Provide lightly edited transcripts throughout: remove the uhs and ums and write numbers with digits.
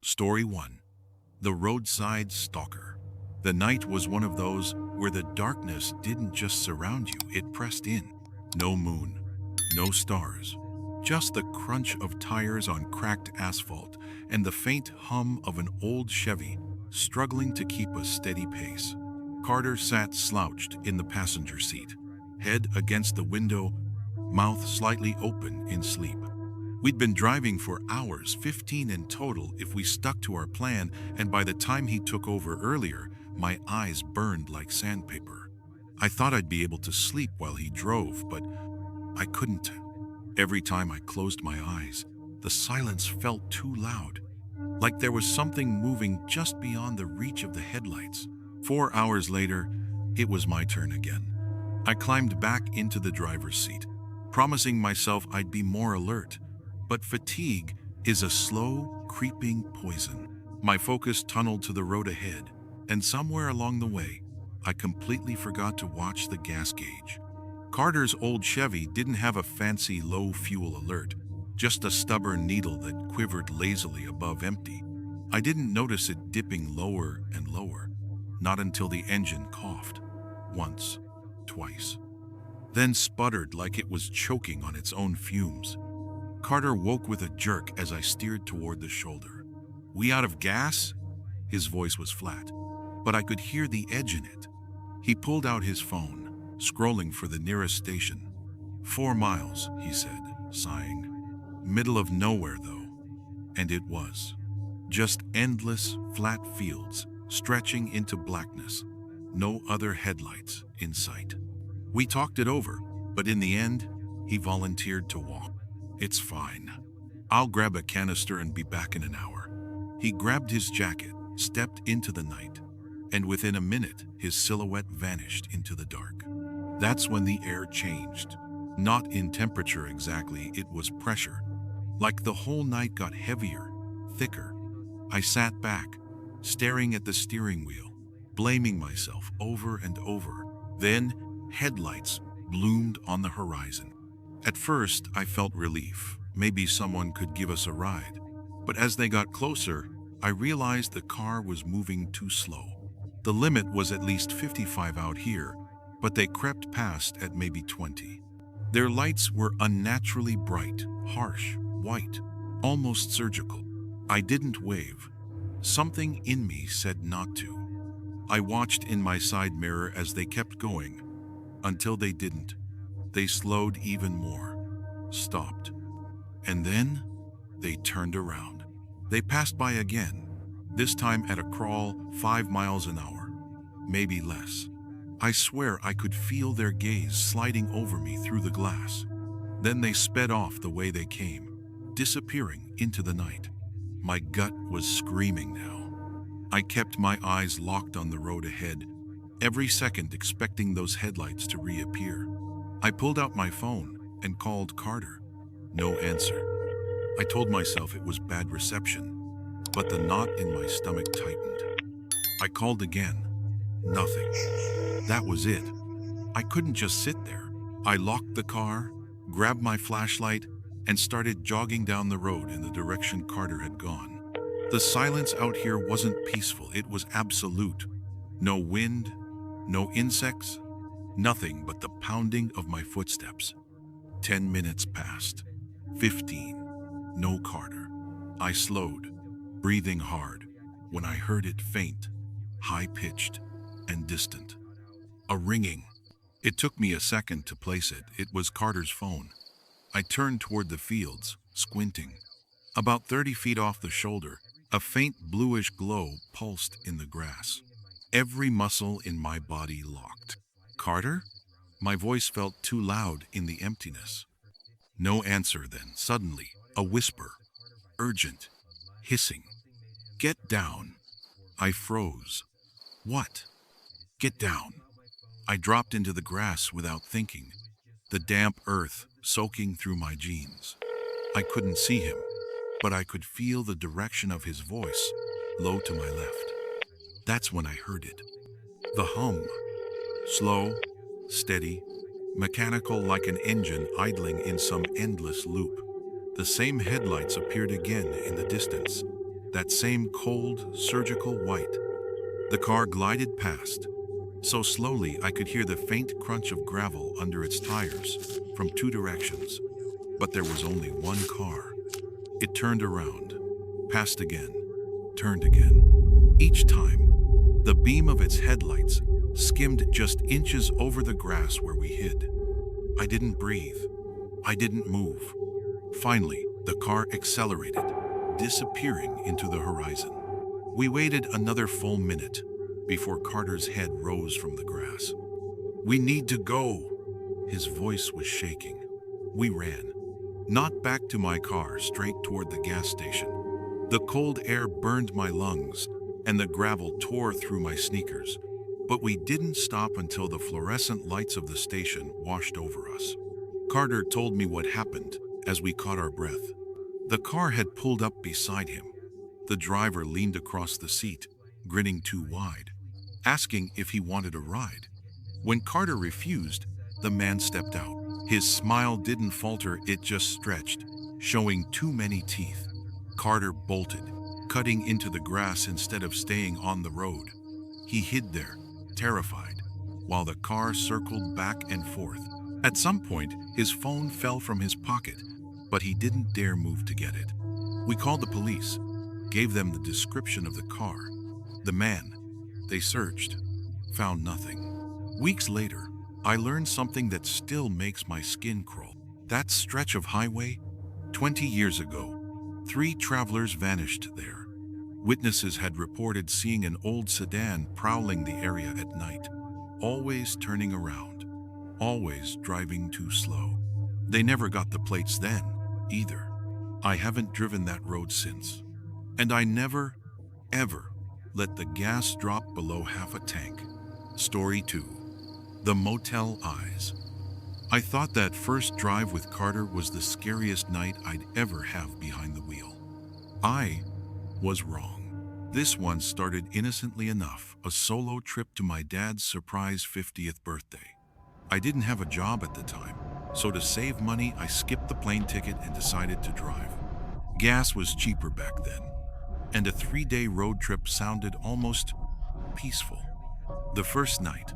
Story 1. The Roadside Stalker. The night was one of those where the darkness didn't just surround you, it pressed in. No moon, no stars, just the crunch of tires on cracked asphalt and the faint hum of an old Chevy struggling to keep a steady pace. Carter sat slouched in the passenger seat, head against the window, mouth slightly open in sleep. We'd been driving for hours, 15 in total if we stuck to our plan, and by the time he took over earlier, my eyes burned like sandpaper. I thought I'd be able to sleep while he drove, but I couldn't. Every time I closed my eyes, the silence felt too loud, like there was something moving just beyond the reach of the headlights. 4 hours later, it was my turn again. I climbed back into the driver's seat, promising myself I'd be more alert. But fatigue is a slow, creeping poison. My focus tunneled to the road ahead, and somewhere along the way, I completely forgot to watch the gas gauge. Carter's old Chevy didn't have a fancy low fuel alert, just a stubborn needle that quivered lazily above empty. I didn't notice it dipping lower and lower, not until the engine coughed. Once, twice, then sputtered like it was choking on its own fumes. Carter woke with a jerk as I steered toward the shoulder. "We out of gas?" His voice was flat, but I could hear the edge in it. He pulled out his phone, scrolling for the nearest station. 4 miles, he said, sighing. Middle of nowhere, though. And it was. Just endless, flat fields, stretching into blackness. No other headlights in sight. We talked it over, but in the end, he volunteered to walk. "It's fine. I'll grab a canister and be back in an hour." He grabbed his jacket, stepped into the night, and within a minute, his silhouette vanished into the dark. That's when the air changed. Not in temperature exactly, it was pressure. Like the whole night got heavier, thicker. I sat back, staring at the steering wheel, blaming myself over and over. Then, headlights bloomed on the horizon. At first, I felt relief. Maybe someone could give us a ride. But as they got closer, I realized the car was moving too slow. The limit was at least 55 out here, but they crept past at maybe 20. Their lights were unnaturally bright, harsh, white, almost surgical. I didn't wave. Something in me said not to. I watched in my side mirror as they kept going, until they didn't. They slowed even more, stopped, and then they turned around. They passed by again, this time at a crawl 5 miles an hour, maybe less. I swear I could feel their gaze sliding over me through the glass. Then they sped off the way they came, disappearing into the night. My gut was screaming now. I kept my eyes locked on the road ahead, every second expecting those headlights to reappear. I pulled out my phone and called Carter. No answer. I told myself it was bad reception, but the knot in my stomach tightened. I called again. Nothing. That was it. I couldn't just sit there. I locked the car, grabbed my flashlight, and started jogging down the road in the direction Carter had gone. The silence out here wasn't peaceful, it was absolute. No wind, no insects, nothing but the pounding of my footsteps. 10 minutes passed. 15. No Carter. I slowed, breathing hard, when I heard it faint, high-pitched, and distant. A ringing. It took me a second to place it. It was Carter's phone. I turned toward the fields, squinting. About 30 feet off the shoulder, a faint bluish glow pulsed in the grass. Every muscle in my body locked. "Carter?" My voice felt too loud in the emptiness. No answer then. Suddenly, a whisper. Urgent. Hissing. "Get down." I froze. "What?" "Get down." I dropped into the grass without thinking, the damp earth soaking through my jeans. I couldn't see him, but I could feel the direction of his voice, low to my left. That's when I heard it. The hum. Slow, steady, mechanical like an engine idling in some endless loop. The same headlights appeared again in the distance, that same cold, surgical white. The car glided past, so slowly I could hear the faint crunch of gravel under its tires from two directions. But there was only one car. It turned around, passed again, turned again. Each time, the beam of its headlights skimmed just inches over the grass where we hid. I didn't breathe. I didn't move. Finally, the car accelerated, disappearing into the horizon. We waited another full minute before Carter's head rose from the grass. "We need to go." His voice was shaking. We ran. Not back to my car, straight toward the gas station. The cold air burned my lungs, and the gravel tore through my sneakers. But we didn't stop until the fluorescent lights of the station washed over us. Carter told me what happened as we caught our breath. The car had pulled up beside him. The driver leaned across the seat, grinning too wide, asking if he wanted a ride. When Carter refused, the man stepped out. His smile didn't falter, it just stretched, showing too many teeth. Carter bolted, cutting into the grass instead of staying on the road. He hid there, terrified, while the car circled back and forth. At some point, his phone fell from his pocket, but he didn't dare move to get it. We called the police, gave them the description of the car, the man. They searched, found nothing. Weeks later, I learned something that still makes my skin crawl. That stretch of highway, 20 years ago, 3 travelers vanished there. Witnesses had reported seeing an old sedan prowling the area at night, always turning around, always driving too slow. They never got the plates then, either. I haven't driven that road since. And I never, ever let the gas drop below half a tank. Story 2. The Motel Eyes. I thought that first drive with Carter was the scariest night I'd ever have behind the wheel. I was wrong. This one started innocently enough, a solo trip to my dad's surprise 50th birthday. I didn't have a job at the time, so to save money, I skipped the plane ticket and decided to drive. Gas was cheaper back then, and a 3-day road trip sounded almost peaceful. The first night,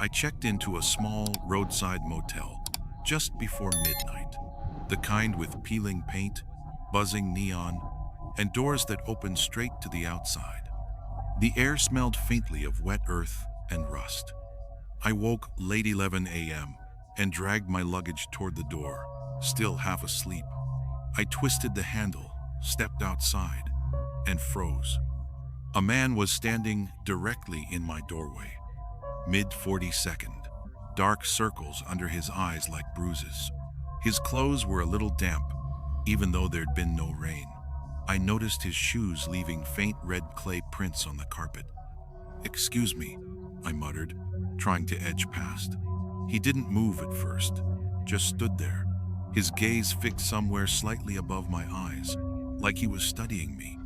I checked into a small roadside motel just before midnight, the kind with peeling paint, buzzing neon, and doors that opened straight to the outside. The air smelled faintly of wet earth and rust. I woke late 11 a.m. and dragged my luggage toward the door, still half asleep. I twisted the handle, stepped outside, and froze. A man was standing directly in my doorway. Mid-42nd, dark circles under his eyes like bruises. His clothes were a little damp, even though there'd been no rain. I noticed his shoes leaving faint red clay prints on the carpet. "Excuse me," I muttered, trying to edge past. He didn't move at first, just stood there, his gaze fixed somewhere slightly above my eyes, like he was studying me.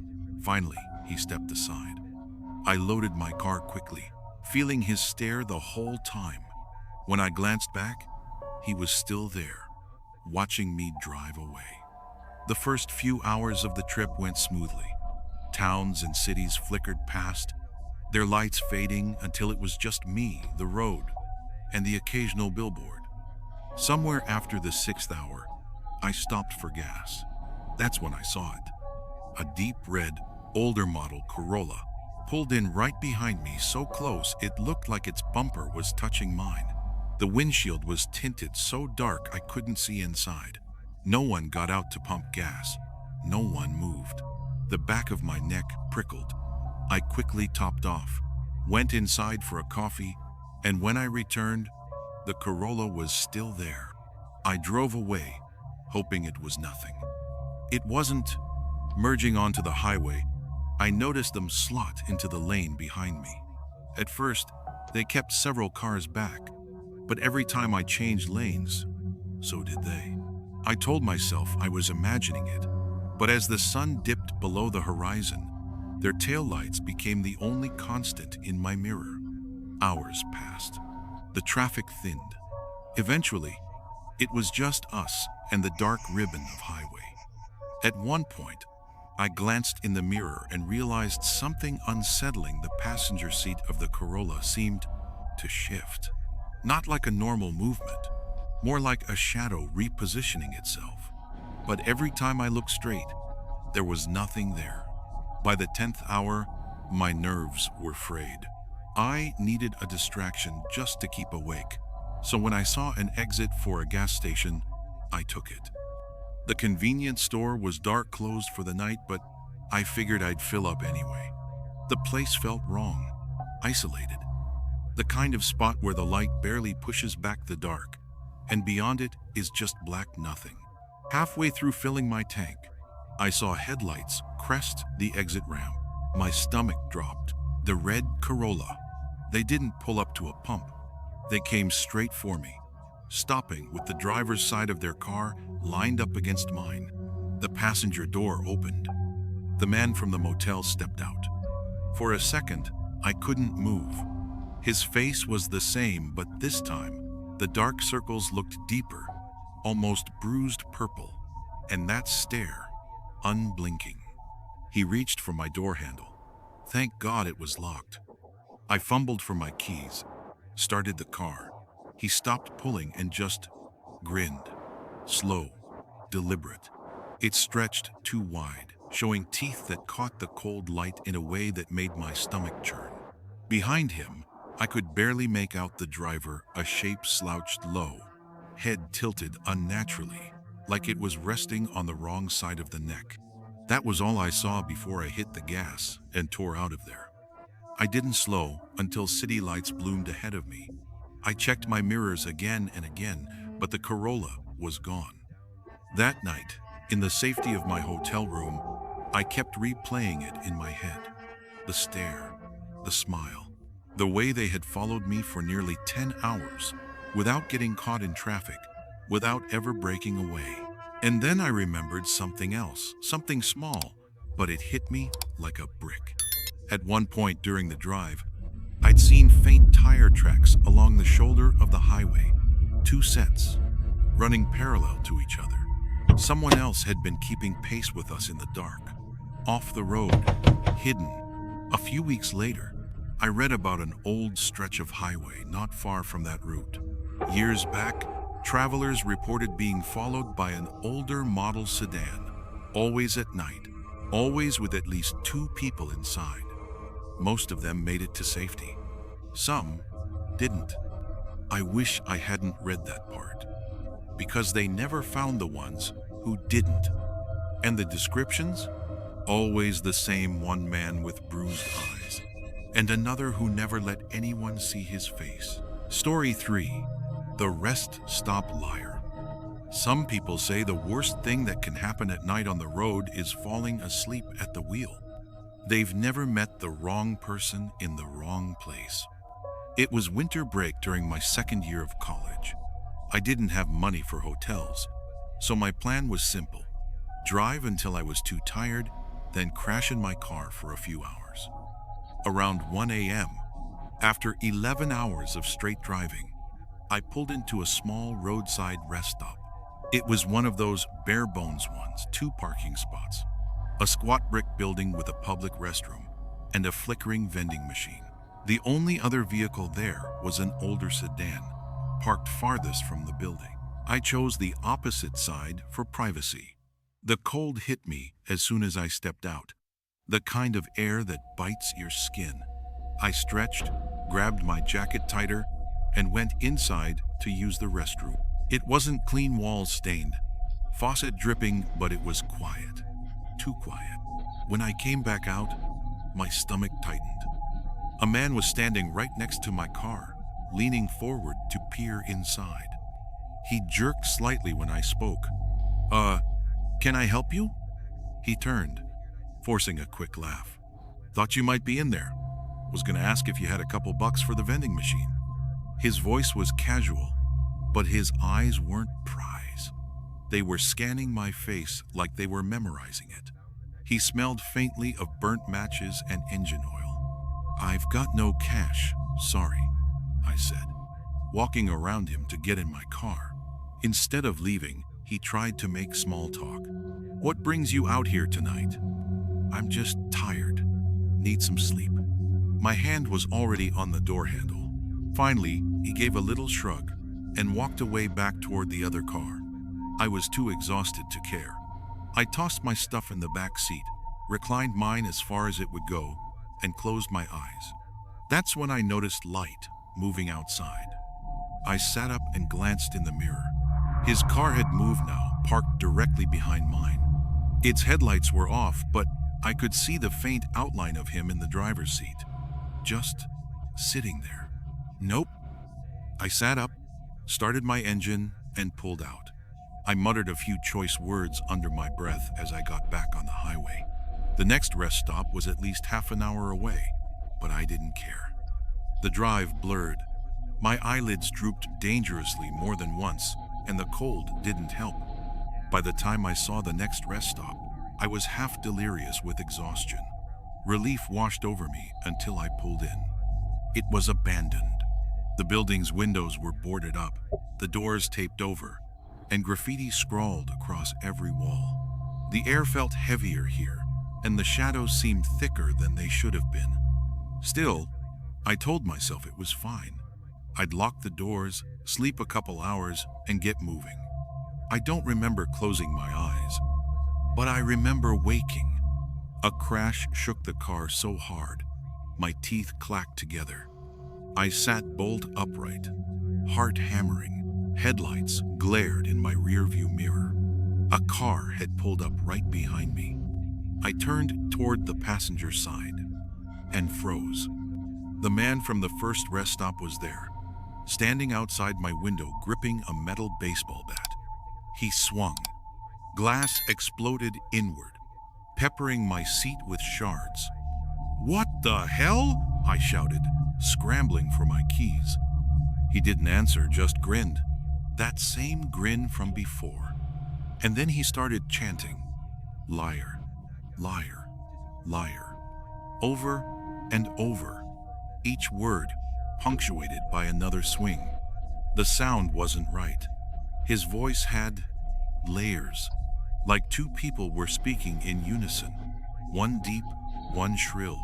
Finally, he stepped aside. I loaded my car quickly, feeling his stare the whole time. When I glanced back, he was still there, watching me drive away. The first few hours of the trip went smoothly. Towns and cities flickered past, their lights fading until it was just me, the road, and the occasional billboard. Somewhere after the 6th hour, I stopped for gas. That's when I saw it. A deep red, older model Corolla pulled in right behind me, so close it looked like its bumper was touching mine. The windshield was tinted so dark I couldn't see inside. No one got out to pump gas. No one moved. The back of my neck prickled. I quickly topped off, went inside for a coffee, and when I returned, the Corolla was still there. I drove away, hoping it was nothing. It wasn't. Merging onto the highway, I noticed them slot into the lane behind me. At first, they kept several cars back, but every time I changed lanes, so did they. I told myself I was imagining it, but as the sun dipped below the horizon, their taillights became the only constant in my mirror. Hours passed. The traffic thinned. Eventually, it was just us and the dark ribbon of highway. At one point, I glanced in the mirror and realized something unsettling. The passenger seat of the Corolla seemed to shift. Not like a normal movement, more like a shadow repositioning itself. But every time I looked straight, there was nothing there. By the 10th hour, my nerves were frayed. I needed a distraction just to keep awake. So when I saw an exit for a gas station, I took it. The convenience store was dark, closed for the night, but I figured I'd fill up anyway. The place felt wrong, isolated. The kind of spot where the light barely pushes back the dark, and beyond it is just black nothing. Halfway through filling my tank, I saw headlights crest the exit ramp. My stomach dropped. The red Corolla. They didn't pull up to a pump. They came straight for me, stopping with the driver's side of their car lined up against mine. The passenger door opened. The man from the motel stepped out. For a second, I couldn't move. His face was the same, but this time, the dark circles looked deeper, almost bruised purple, and that stare, unblinking. He reached for my door handle. Thank God it was locked. I fumbled for my keys, started the car. He stopped pulling and just grinned. Slow, deliberate. It stretched too wide, showing teeth that caught the cold light in a way that made my stomach churn. Behind him, I could barely make out the driver, a shape slouched low, head tilted unnaturally, like it was resting on the wrong side of the neck. That was all I saw before I hit the gas and tore out of there. I didn't slow until city lights bloomed ahead of me. I checked my mirrors again and again, but the Corolla was gone. That night, in the safety of my hotel room, I kept replaying it in my head. The stare, the smile, the way they had followed me for nearly 10 hours, without getting caught in traffic, without ever breaking away. And then I remembered something else, something small, but it hit me like a brick. At one point during the drive, I'd seen faint tire tracks along the shoulder of the highway, 2 sets, running parallel to each other. Someone else had been keeping pace with us in the dark, off the road, hidden. A few weeks later, I read about an old stretch of highway not far from that route. Years back, travelers reported being followed by an older model sedan, always at night, always with at least 2 people inside. Most of them made it to safety. Some didn't. I wish I hadn't read that part, because they never found the ones who didn't. And the descriptions? Always the same: one man with bruised eyes, and another who never let anyone see his face. Story 3. The Rest Stop Liar. Some people say the worst thing that can happen at night on the road is falling asleep at the wheel. They've never met the wrong person in the wrong place. It was winter break during my second year of college. I didn't have money for hotels, so my plan was simple: drive until I was too tired, then crash in my car for a few hours. Around 1 a.m., after 11 hours of straight driving, I pulled into a small roadside rest stop. It was one of those bare-bones ones, 2 parking spots, a squat brick building with a public restroom, and a flickering vending machine. The only other vehicle there was an older sedan, parked farthest from the building. I chose the opposite side for privacy. The cold hit me as soon as I stepped out, the kind of air that bites your skin. I stretched, grabbed my jacket tighter, and went inside to use the restroom. It wasn't clean, walls stained, faucet dripping, but it was quiet. Too quiet. When I came back out, my stomach tightened. A man was standing right next to my car, leaning forward to peer inside. He jerked slightly when I spoke. Can I help you?" He turned, forcing a quick laugh. "Thought you might be in there. Was gonna ask if you had a couple bucks for the vending machine." His voice was casual, but his eyes weren't prize. They were scanning my face like they were memorizing it. He smelled faintly of burnt matches and engine oil. "I've got no cash, sorry," I said, walking around him to get in my car. Instead of leaving, he tried to make small talk. "What brings you out here tonight?" I'm just tired. Need some sleep." My hand was already on the door handle. Finally, he gave a little shrug and walked away back toward the other car. I was too exhausted to care. I tossed my stuff in the back seat, reclined mine as far as it would go, and closed my eyes. That's when I noticed light moving outside. I sat up and glanced in the mirror. His car had moved now, parked directly behind mine. Its headlights were off, but I could see the faint outline of him in the driver's seat, just sitting there. Nope. I sat up, started my engine, and pulled out. I muttered a few choice words under my breath as I got back on the highway. The next rest stop was at least half an hour away, but I didn't care. The drive blurred. My eyelids drooped dangerously more than once, and the cold didn't help. By the time I saw the next rest stop, I was half delirious with exhaustion. Relief washed over me until I pulled in. It was abandoned. The building's windows were boarded up, the doors taped over, and graffiti scrawled across every wall. The air felt heavier here, and the shadows seemed thicker than they should have been. Still, I told myself it was fine. I'd lock the doors, sleep a couple hours, and get moving. I don't remember closing my eyes, but I remember waking. A crash shook the car so hard, my teeth clacked together. I sat bolt upright, heart hammering. Headlights glared in my rearview mirror. A car had pulled up right behind me. I turned toward the passenger side and froze. The man from the first rest stop was there, standing outside my window gripping a metal baseball bat. He swung. Glass exploded inward, peppering my seat with shards. "What the hell?" I shouted, scrambling for my keys. He didn't answer, just grinned. That same grin from before. And then he started chanting, "Liar, liar, liar," over and over, each word punctuated by another swing. The sound wasn't right. His voice had layers, like two people were speaking in unison, one deep, one shrill.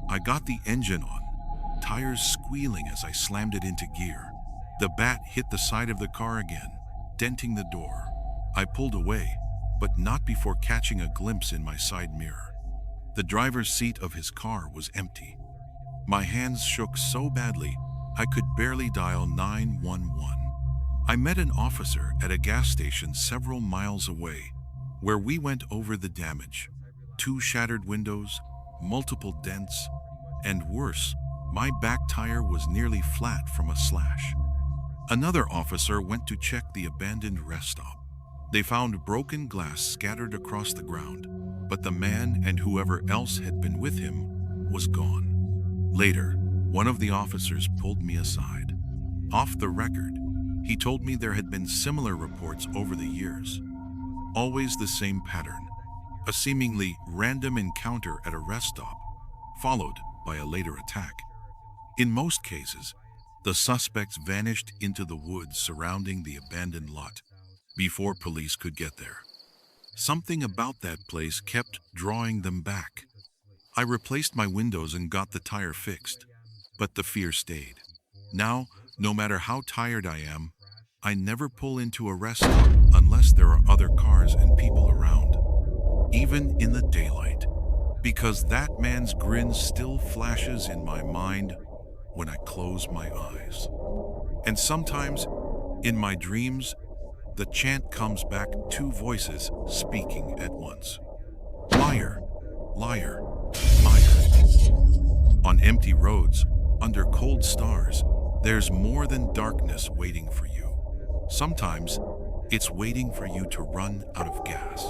I got the engine on, tires squealing as I slammed it into gear. The bat hit the side of the car again, denting the door. I pulled away, but not before catching a glimpse in my side mirror. The driver's seat of his car was empty. My hands shook so badly, I could barely dial 911. I met an officer at a gas station several miles away, where we went over the damage. 2 shattered windows, multiple dents, and worse, my back tire was nearly flat from a slash. Another officer went to check the abandoned rest stop. They found broken glass scattered across the ground, but the man and whoever else had been with him was gone. Later, one of the officers pulled me aside. Off the record, he told me there had been similar reports over the years. Always the same pattern, a seemingly random encounter at a rest stop, followed by a later attack. In most cases, the suspects vanished into the woods surrounding the abandoned lot before police could get there. Something about that place kept drawing them back. I replaced my windows and got the tire fixed, but the fear stayed. Now, no matter how tired I am, I never pull into a rest stop unless there are other cars and people around, even in the daylight, because that man's grin still flashes in my mind when I close my eyes. And sometimes, in my dreams, the chant comes back, 2 voices speaking at once. Liar, liar, liar. On empty roads, under cold stars, there's more than darkness waiting for you. Sometimes, it's waiting for you to run out of gas.